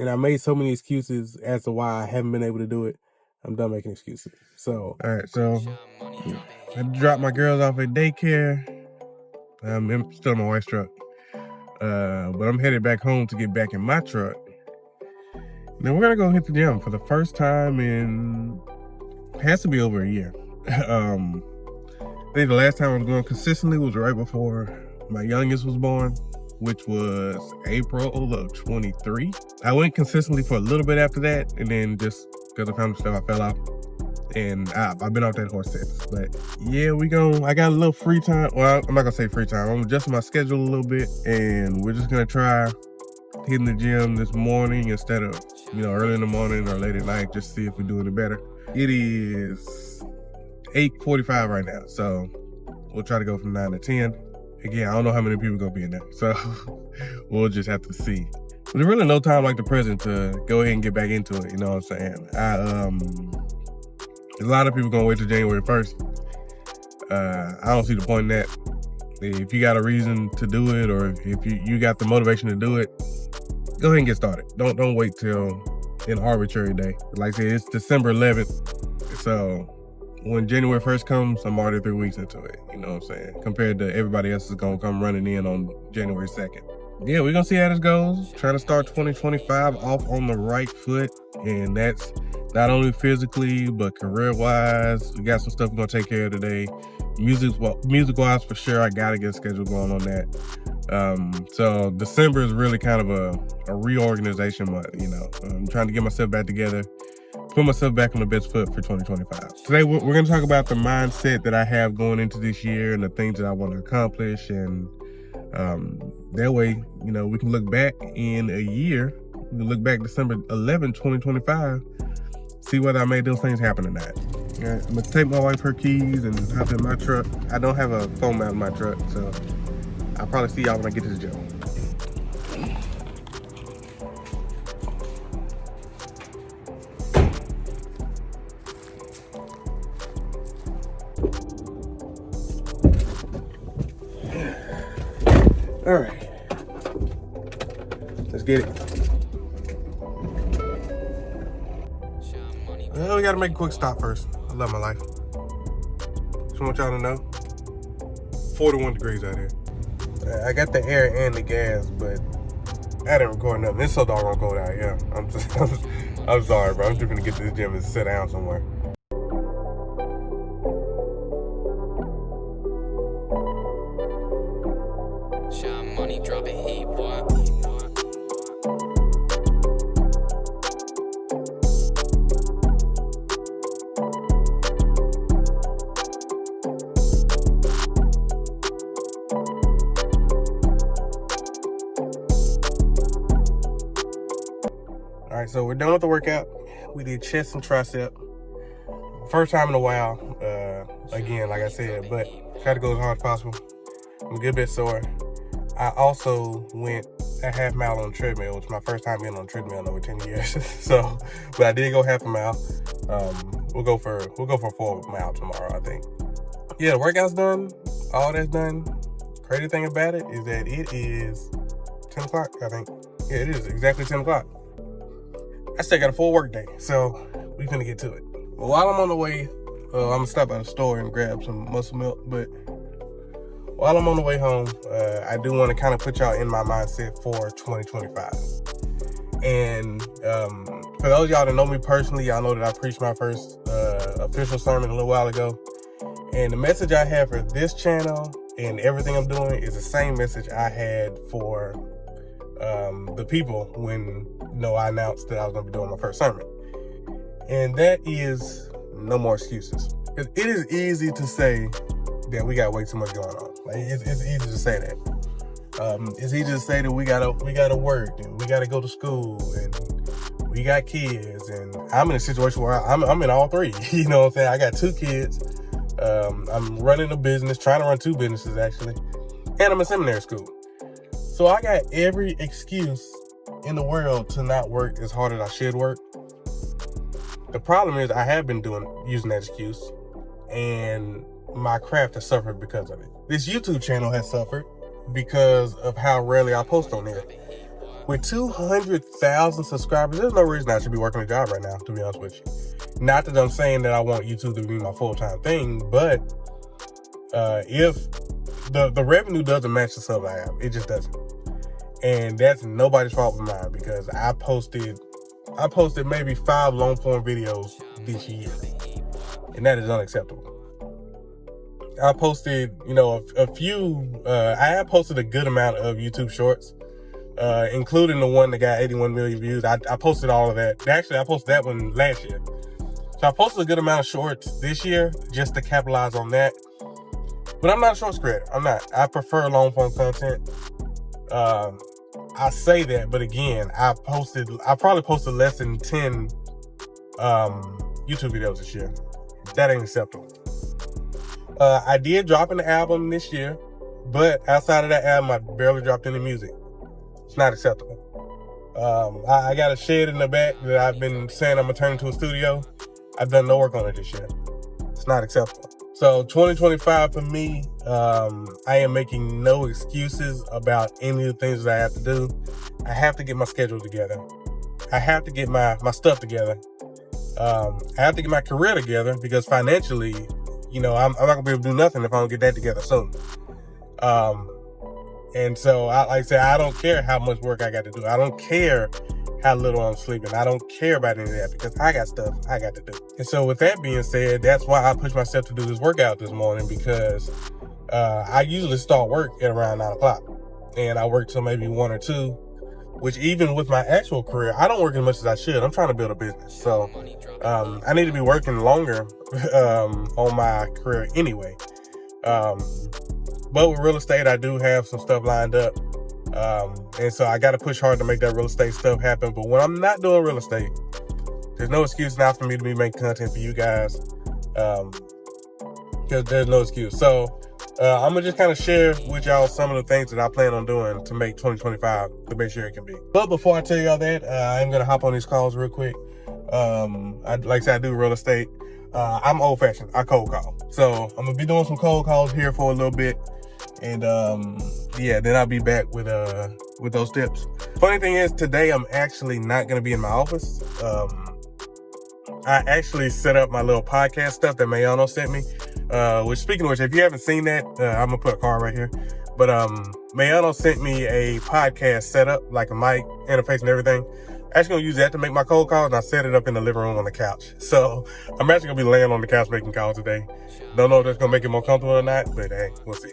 And I made so many excuses as to why I haven't been able to do it. I'm done making excuses. So, all right, so I dropped my girls off at daycare. I'm still in my wife's truck. But I'm headed back home to get back in my truck. Then we're gonna go hit the gym for the first time in, has to be over a year. I think the last time I was going consistently was right before my youngest was born, which was April of 23. I went consistently for a little bit after that, and then just because of family stuff, I fell off. And I've been off that horse since. But yeah, I got a little free time. Well, I'm not gonna say free time. I'm adjusting my schedule a little bit, and we're just gonna try hitting the gym this morning instead of, early in the morning or late at night, just to see if we're doing it better. It is 8:45 right now, so we'll try to go from 9 to 10. Again, I don't know how many people are gonna be in there, so we'll just have to see. But there's really no time like the present to go ahead and get back into it, you know what I'm saying? A lot of people gonna wait till January 1st. I don't see the point in that. If you got a reason to do it, or if you got the motivation to do it, go ahead and get started. Don't wait till an arbitrary day. Like I said, it's December 11th, so when January 1st comes, I'm already 3 weeks into it. You know what I'm saying? Compared to everybody else is gonna come running in on January 2nd. Yeah, we're gonna see how this goes. Trying to start 2025 off on the right foot, and that's not only physically but career-wise. We got some stuff we're gonna take care of today. Music-wise, for sure, I gotta get a schedule going on that. So December is really kind of a reorganization month. I'm trying to get myself back together, put myself back on the best foot for 2025. Today, we're going to talk about the mindset that I have going into this year and the things that I want to accomplish. And that way, we can look back in a year. We can look back December 11, 2025, see whether I made those things happen or not. All right, I'm going to take my wife her keys and hop in my truck. I don't have a phone mount in my truck, so I'll probably see y'all when I get to the gym. All right, let's get it. Well, we gotta make a quick stop first. I love my life. Just want y'all to know, 41 degrees out here. I got the air and the gas, but I didn't record nothing. It's so doggone cold out here. I'm sorry, bro. I'm just gonna get to the gym and sit down somewhere. Money dropping heat, boy. All right, so we're done with the workout. We did chest and tricep. First time in a while, again, like I said, but try to go as hard as possible. I'm a good bit sore. I also went a half mile on a treadmill, which is my first time being on a treadmill in over 10 years. So, but I did go half a mile. We'll go for a full mile tomorrow, I think. Yeah, the workout's done. All that's done. Crazy thing about it is that it is 10 o'clock, I think. Yeah, it is exactly 10 o'clock. I still got a full work day, so we finna get to it. Well, while I'm on the way, I'm gonna stop at a store and grab some muscle milk, but while I'm on the way home, I do want to kind of put y'all in my mindset for 2025. And for those of y'all that know me personally, y'all know that I preached my first official sermon a little while ago. And the message I have for this channel and everything I'm doing is the same message I had for the people when I announced that I was going to be doing my first sermon. And that is no more excuses. It is easy to say that we got way too much going on. Like it's easy to say that. It's easy to say that we gotta work and we gotta go to school and we got kids, and I'm in a situation where I'm in all three. You know what I'm saying? I got 2 kids. I'm running a business, trying to run 2 businesses actually, and I'm in seminary school. So I got every excuse in the world to not work as hard as I should work. The problem is I have been using that excuse, and my craft has suffered because of it. This YouTube channel has suffered because of how rarely I post on here. With 200,000 subscribers, there's no reason I should be working a job right now, to be honest with you. Not that I'm saying that I want YouTube to be my full-time thing, but if the revenue doesn't match the sub I have, it just doesn't. And that's nobody's fault but mine, because I posted maybe 5 long-form videos this year, and that is unacceptable. I posted, a few. I have posted a good amount of YouTube shorts, including the one that got 81 million views. I posted all of that. Actually, I posted that one last year. So I posted a good amount of shorts this year just to capitalize on that. But I'm not a shorts creator. I'm not. I prefer long-form content. I say that, but again, I probably posted less than 10 YouTube videos this year. That ain't acceptable. I did drop an album this year, but outside of that album, I barely dropped any music. It's not acceptable. I got a shed in the back that I've been saying I'm gonna turn into a studio. I've done no work on it this year. It's not acceptable. So 2025 for me, I am making no excuses about any of the things that I have to do. I have to get my schedule together. I have to get my stuff together. I have to get my career together, because financially, I'm not gonna be able to do nothing if I don't get that together soon. And so, like I said, I don't care how much work I got to do. I don't care how little I'm sleeping. I don't care about any of that, because I got stuff I got to do. And so with that being said, that's why I pushed myself to do this workout this morning, because I usually start work at around 9 o'clock, and I work till maybe 1 or 2, which even with my actual career, I don't work as much as I should. I'm trying to build a business. So I need to be working longer on my career anyway. But with real estate, I do have some stuff lined up. And so I got to push hard to make that real estate stuff happen. But when I'm not doing real estate, there's no excuse now for me to be making content for you guys. Because there's no excuse. So I'm going to just kind of share with y'all some of the things that I plan on doing to make 2025 the best year it can be. But before I tell y'all that, I'm going to hop on these calls real quick. Like I said, I do real estate. I'm old fashioned. I cold call. So I'm going to be doing some cold calls here for a little bit. And then I'll be back with those tips. Funny thing is, today I'm actually not going to be in my office. I actually set up my little podcast stuff that Mayano sent me. Which, speaking of which, if you haven't seen that, I'm gonna put a card right here. But Mayano sent me a podcast setup, like a mic, interface, and everything. I'm actually gonna use that to make my cold calls, and I set it up in the living room on the couch. So I'm actually gonna be laying on the couch making calls today. Don't know if that's gonna make it more comfortable or not, but hey, we'll see.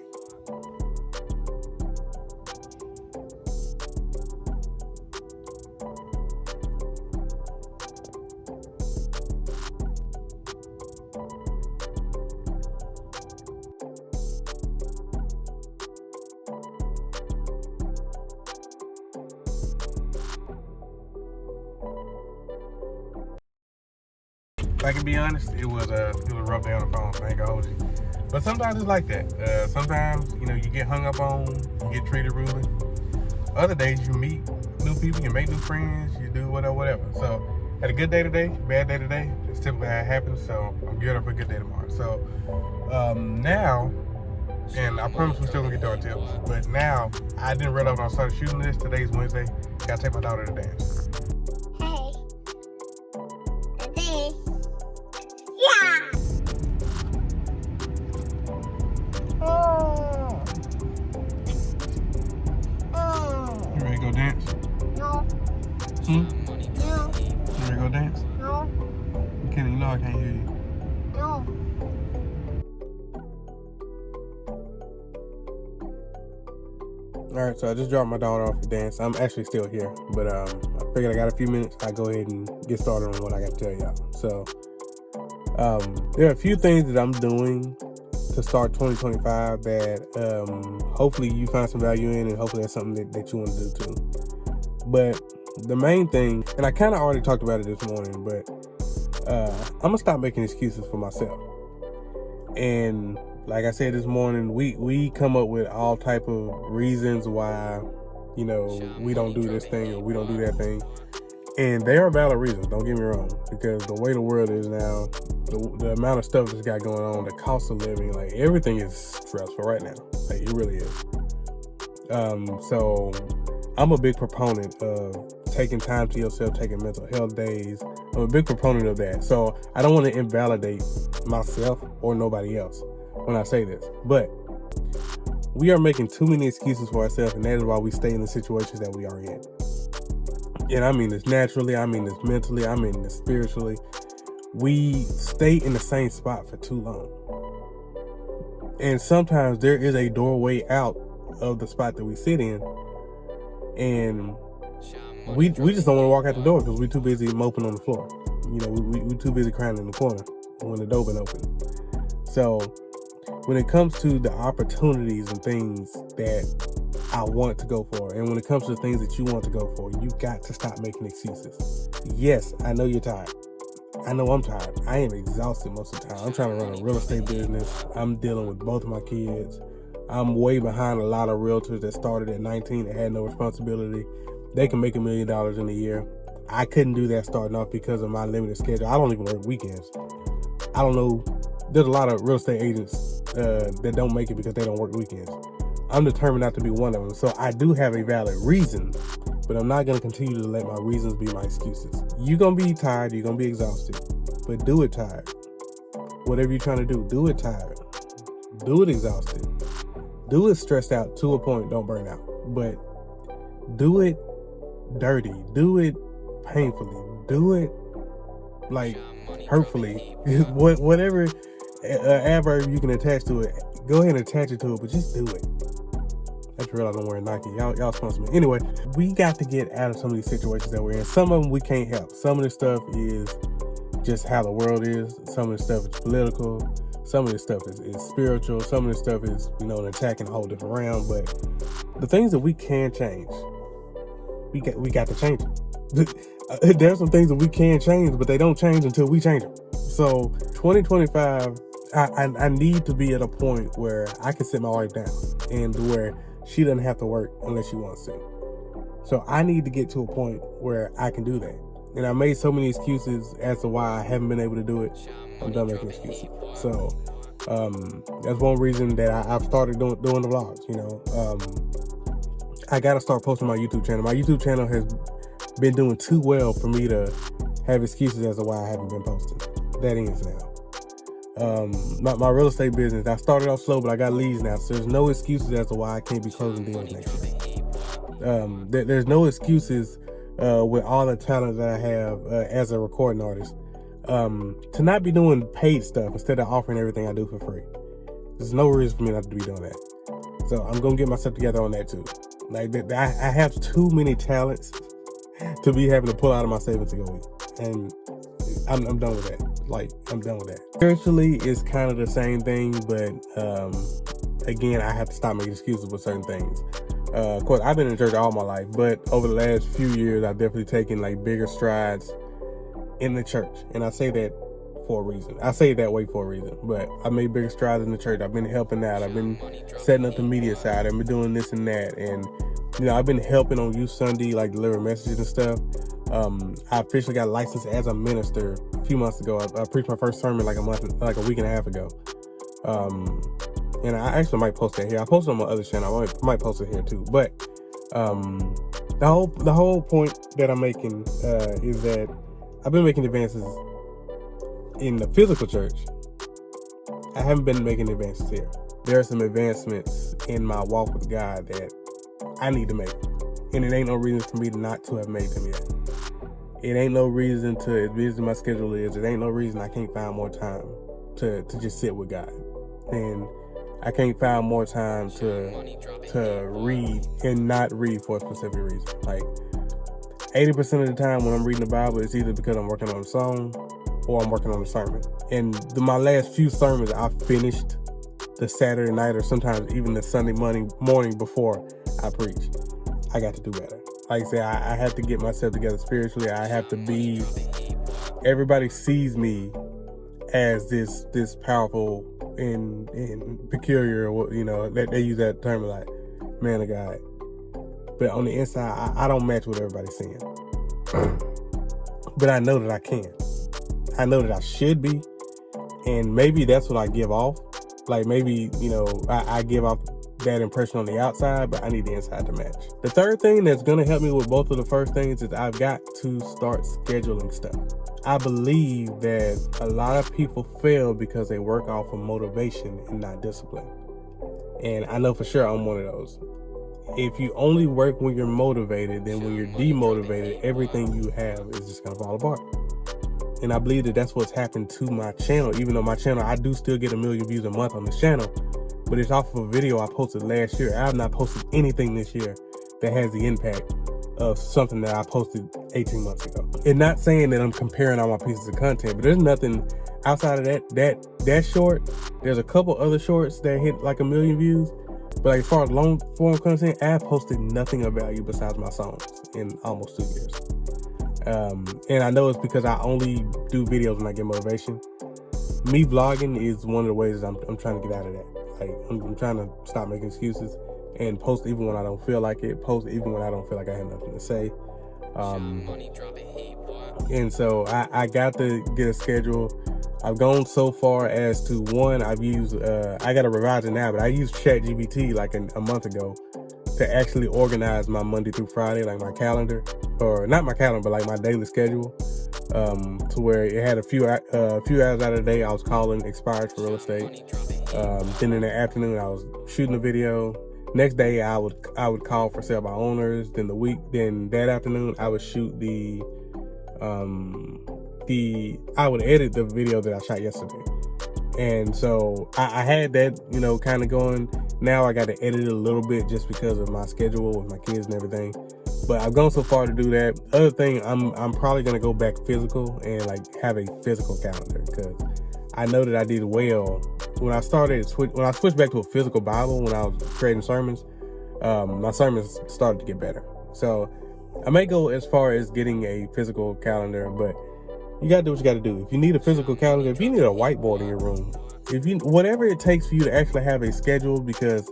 If I can be honest, it was a rough day on the phone, so I ain't gonna hold you. But sometimes it's like that. Sometimes, you get hung up on, you get treated rudely. Other days you meet new people, you make new friends, you do whatever. So, had a good day today, bad day today. It's typically how it happens, so I'm geared up for a good day tomorrow. So, now, and I promise we're still gonna get to our tips, but now, I didn't realize when I started shooting this, today's Wednesday, gotta take my daughter to dance. You ready to go dance? No. Hmm? No. You ready to go dance? No. You know I can't hear you. No. Alright, so I just dropped my daughter off to dance. I'm actually still here, but I figured I got a few minutes. I'll go ahead and get started on what I got to tell y'all. So, there are a few things that I'm doing to start 2025 that hopefully you find some value in, and hopefully that's something that you want to do too. But the main thing, and I kind of already talked about it this morning, but I'm going to stop making excuses for myself. And like I said this morning, we come up with all type of reasons why, we don't do this thing or we don't do that thing. And they are valid reasons, don't get me wrong, because the way the world is now, the amount of stuff that's got going on, the cost of living, like everything is stressful right now. Like it really is. So I'm a big proponent of taking time to yourself, taking mental health days. I'm a big proponent of that. So I don't want to invalidate myself or nobody else when I say this. But we are making too many excuses for ourselves, and that is why we stay in the situations that we are in. And I mean this naturally, I mean this mentally, I mean this spiritually. We stay in the same spot for too long. And sometimes there is a doorway out of the spot that we sit in, and we just don't want to walk out the door because we're too busy moping on the floor. You know, we're too busy crying in the corner when the door been open. So when it comes to the opportunities and things that I want to go for, and when it comes to the things that you want to go for, you got to stop making excuses. Yes, I know you're tired. I know I'm tired. I am exhausted most of the time. I'm trying to run a real estate business. I'm dealing with both of my kids. I'm way behind a lot of realtors that started at 19 that had no responsibility. They can make $1 million in a year. I couldn't do that starting off because of my limited schedule. I don't even work weekends. I don't know. There's a lot of real estate agents that don't make it because they don't work weekends. I'm determined not to be one of them. So I do have a valid reason, but I'm not going to continue to let my reasons be my excuses. You're going to be tired. You're going to be exhausted, but do it tired. Whatever you're trying to do it tired. Do it exhausted. Do it stressed out to a point. Don't burn out, but do it dirty. Do it painfully. Do it like hurtfully. Whatever adverb you can attach to it, go ahead and attach it to it, but just do it. That's real. I don't wear Nike. Y'all sponsor me. Anyway, we got to get out of some of these situations that we're in. Some of them we can't help. Some of this stuff is just how the world is. Some of this stuff is political. Some of this stuff is spiritual. Some of this stuff is, an attack in a whole different realm. But the things that we can change, we got to change it. There's some things that we can change, but they don't change until we change them. So 2025, I need to be at a point where I can sit my wife down and where she doesn't have to work unless she wants to. So I need to get to a point where I can do that. And I made so many excuses as to why I haven't been able to do it. I'm done making excuses. So that's one reason that I've started doing the vlogs. I got to start posting my YouTube channel. My YouTube channel has been doing too well for me to have excuses as to why I haven't been posting. That ends now. My real estate business, I started off slow, but I got leads now, so there's no excuses as to why I can't be closing deals next year. There's no excuses with all the talent that I have as a recording artist to not be doing paid stuff instead of offering everything I do for free. There's no reason for me not to be doing that. So I'm gonna get myself together on that too. Like I have too many talents to be having to pull out of my savings to go eat, and I'm done with that. I'm done with that. Spiritually, it's kind of the same thing, but again, I have to stop making excuses with certain things. Of course, I've been in church all my life, but over the last few years, I've definitely taken bigger strides in the church, and I say that for a reason. I say it that way for a reason, but I made bigger strides in the church. I've been helping out. I've been setting up the media side. I've been doing this and that, and I've been helping on Youth Sunday, delivering messages and stuff. I officially got licensed as a minister a few months ago. I preached my first sermon like a week and a half ago. And I actually might post that here. I posted on my other channel. I might post it here too. But the whole point that I'm making is that I've been making advances in the physical church. I haven't been making advances here. There are some advancements in my walk with God that I need to make. And it ain't no reason for me not to have made them yet. It ain't no reason to, as busy as my schedule is, it ain't no reason I can't find more time to just sit with God. And I can't find more time to read and not read for a specific reason. 80% of the time when I'm reading the Bible, it's either because I'm working on a song or I'm working on a sermon. And my last few sermons, I finished the Saturday night or sometimes even the Sunday morning before I preach. I got to do better. Like I said, I have to get myself together spiritually. I have to be, everybody sees me as this powerful and peculiar, they use that term like man of God. But on the inside, I don't match what everybody's saying. But I know that I can. I know that I should be. And maybe that's what I give off. Maybe, I give off that impression on the outside, but I need the inside to match. The third thing that's going to help me with both of the first things is I've got to start scheduling stuff. I believe that a lot of people fail because they work off of motivation and not discipline. And I know for sure I'm one of those. If you only work when you're motivated, then when you're demotivated, everything you have is just going to fall apart. And I believe that that's what's happened to my channel. Even though my channel, I do still get 1 million views a month on this channel, but it's off of a video I posted last year. I have not posted anything this year that has the impact of something that I posted 18 months ago. And not saying that I'm comparing all my pieces of content, but there's nothing outside of that short. There's a couple other shorts that hit like 1 million views. But like, as far as long form content, I have posted nothing of value besides my songs in almost 2 years. And I know it's because I only do videos when I get motivation. Me vlogging is one of the ways I'm trying to get out of that. Like, I'm trying to stop making excuses and post even when I don't feel like it. Post even when I don't feel like I have nothing to say. And so I got to get a schedule. I've gone so far as to, one, I've used, I got to revise it now, but I used ChatGPT like a month ago to actually organize my Monday through Friday, like my calendar, or not my calendar, but like my daily schedule, to where it had a few hours out of the day I was calling expired for real estate. Then in the afternoon I was shooting a video. Next day I would call for sale by owners. Then that afternoon I would shoot I would edit the video that I shot yesterday. And so I had that, kind of going. Now I got to edit it a little bit just because of my schedule with my kids and everything. But I've gone so far to do that. Other thing, I'm probably going to go back physical and like have a physical calendar, because I know that I did well when I switched back to a physical Bible when I was creating sermons. My sermons started to get better. So I may go as far as getting a physical calendar, but you gotta do what you gotta do. If you need a physical calendar, if you need a whiteboard in your room, whatever it takes for you to actually have a schedule, because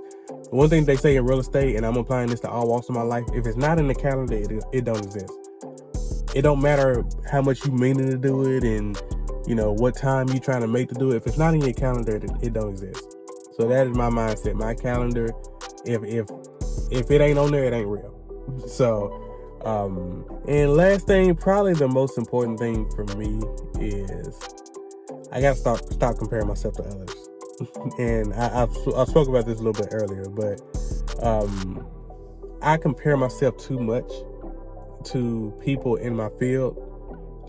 one thing they say in real estate, and I'm applying this to all walks of my life, if it's not in the calendar, it don't exist. It don't matter how much you meaning to do it and what time you trying to make to do it. If it's not in your calendar, it don't exist. So that is my mindset. My calendar, if it ain't on there, it ain't real. So and last thing, probably the most important thing for me, is I gotta stop comparing myself to others. And I spoke about this a little bit earlier, but I compare myself too much to people in my field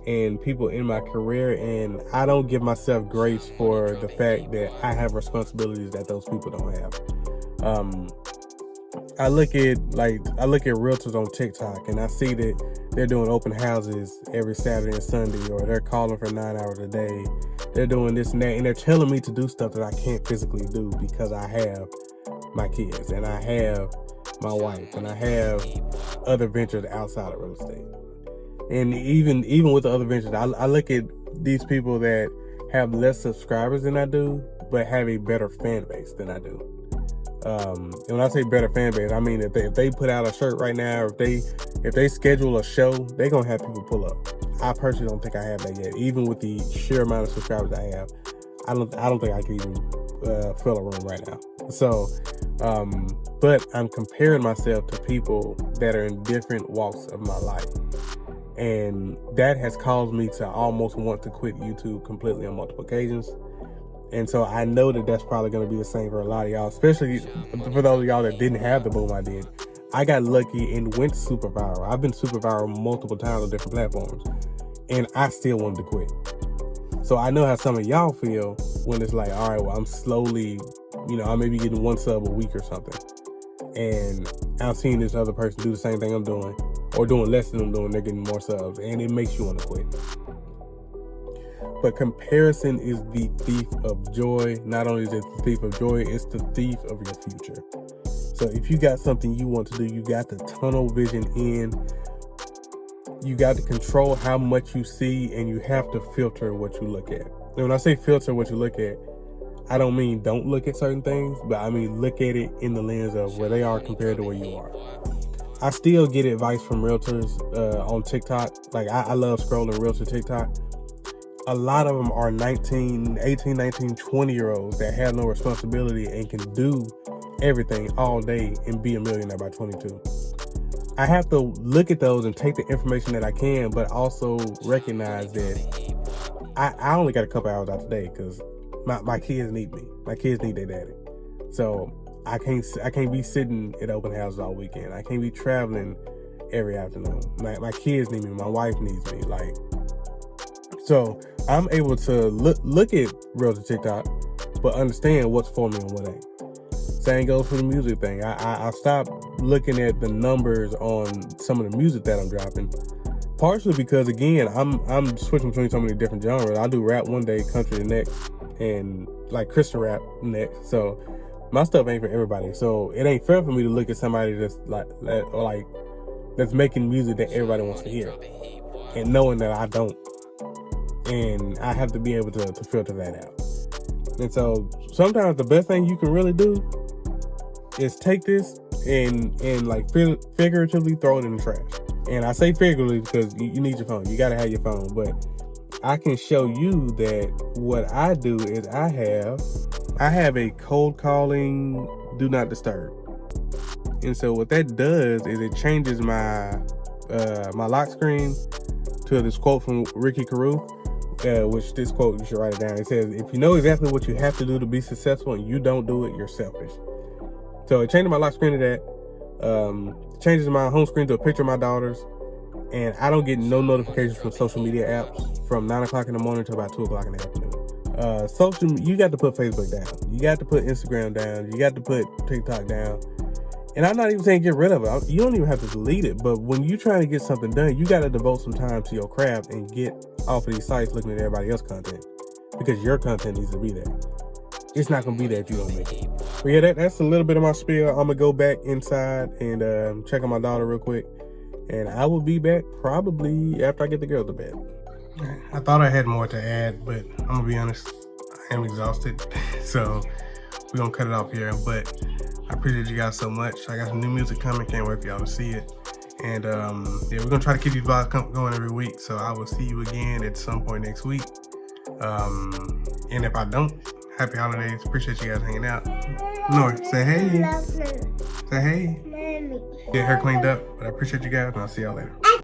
and people in my career, and I don't give myself grace for the fact that I have responsibilities that those people don't have. I look at realtors on TikTok, and I see that they're doing open houses every Saturday and Sunday, or they're calling for 9 hours a day. They're doing this and that, and they're telling me to do stuff that I can't physically do because I have my kids, and I have my wife, and I have other ventures outside of real estate. And even with the other ventures, I look at these people that have less subscribers than I do, but have a better fan base than I do. And when I say better fan base, I mean if they put out a shirt right now, or if they schedule a show, they're gonna have people pull up. I personally don't think I have that yet. Even with the sheer amount of subscribers I have, I don't think I can even fill a room right now. So, but I'm comparing myself to people that are in different walks of my life, and that has caused me to almost want to quit YouTube completely on multiple occasions. And so I know that that's probably going to be the same for a lot of y'all, especially for those of y'all that didn't have the boom I did. I got lucky and went super viral. I've been super viral multiple times on different platforms, and I still wanted to quit. So I know how some of y'all feel when it's like, all right, well, I'm slowly, I may be getting 1 sub a week or something, and I'm seeing this other person do the same thing I'm doing, or doing less than I'm doing, they're getting more subs, and it makes you want to quit. But comparison is the thief of joy. Not only is it the thief of joy, it's the thief of your future. So if you got something you want to do, you got to tunnel vision in. You got to control how much you see, and you have to filter what you look at. And when I say filter what you look at, I don't mean don't look at certain things, but I mean look at it in the lens of where they are compared to where you are. I still get advice from realtors on TikTok. Like I love scrolling realtor TikTok. A lot of them are 18, 19, 20-year-olds that have no responsibility and can do everything all day and be a millionaire by 22. I have to look at those and take the information that I can, but also recognize that I only got a couple hours out today because my kids need me. My kids need their daddy. So I can't be sitting at open houses all weekend. I can't be traveling every afternoon. My kids need me. My wife needs me. Like, so I'm able to look at Reels and TikTok, but understand what's for me and what ain't. Same goes for the music thing. I stopped looking at the numbers on some of the music that I'm dropping, partially because, again, I'm switching between so many different genres. I do rap one day, country the next, and like Christian rap next. So my stuff ain't for everybody. So it ain't fair for me to look at somebody that's that's making music that everybody wants to hear, and knowing that I don't, and I have to be able to filter that out. And so sometimes the best thing you can really do is take this and like figuratively throw it in the trash. And I say figuratively because you need your phone. You got to have your phone. But I can show you that what I do is I have a cold calling do not disturb. And so what that does is it changes my lock screen to this quote from Ricky Caruth, which this quote, you should write it down. It says, if you know exactly what you have to do to be successful and you don't do it, you're selfish. So it changed my lock screen to that. Changes my home screen to a picture of my daughters. And I don't get no notifications from social media apps from 9 o'clock in the morning to about 2 o'clock in the afternoon. You got to put Facebook down. You got to put Instagram down. You got to put TikTok down. And I'm not even saying get rid of it. You don't even have to delete it. But when you're trying to get something done, you got to devote some time to your craft and get off of these sites looking at everybody else's content, because your content needs to be there. It's not going to be there if you don't make it. But yeah, that's a little bit of my spiel. I'm going to go back inside and check on my daughter real quick. And I will be back probably after I get the girls to bed. I thought I had more to add, but I'm going to be honest, I am exhausted. So we're going to cut it off here. But I appreciate you guys so much. I got some new music coming. Can't wait for y'all to see it. And yeah, we're going to try to keep these vlogs going every week. So I will see you again at some point next week. And if I don't, happy holidays. Appreciate you guys hanging out. Nora, say hey. Say hey. Get her cleaned up. But I appreciate you guys, and I'll see y'all later.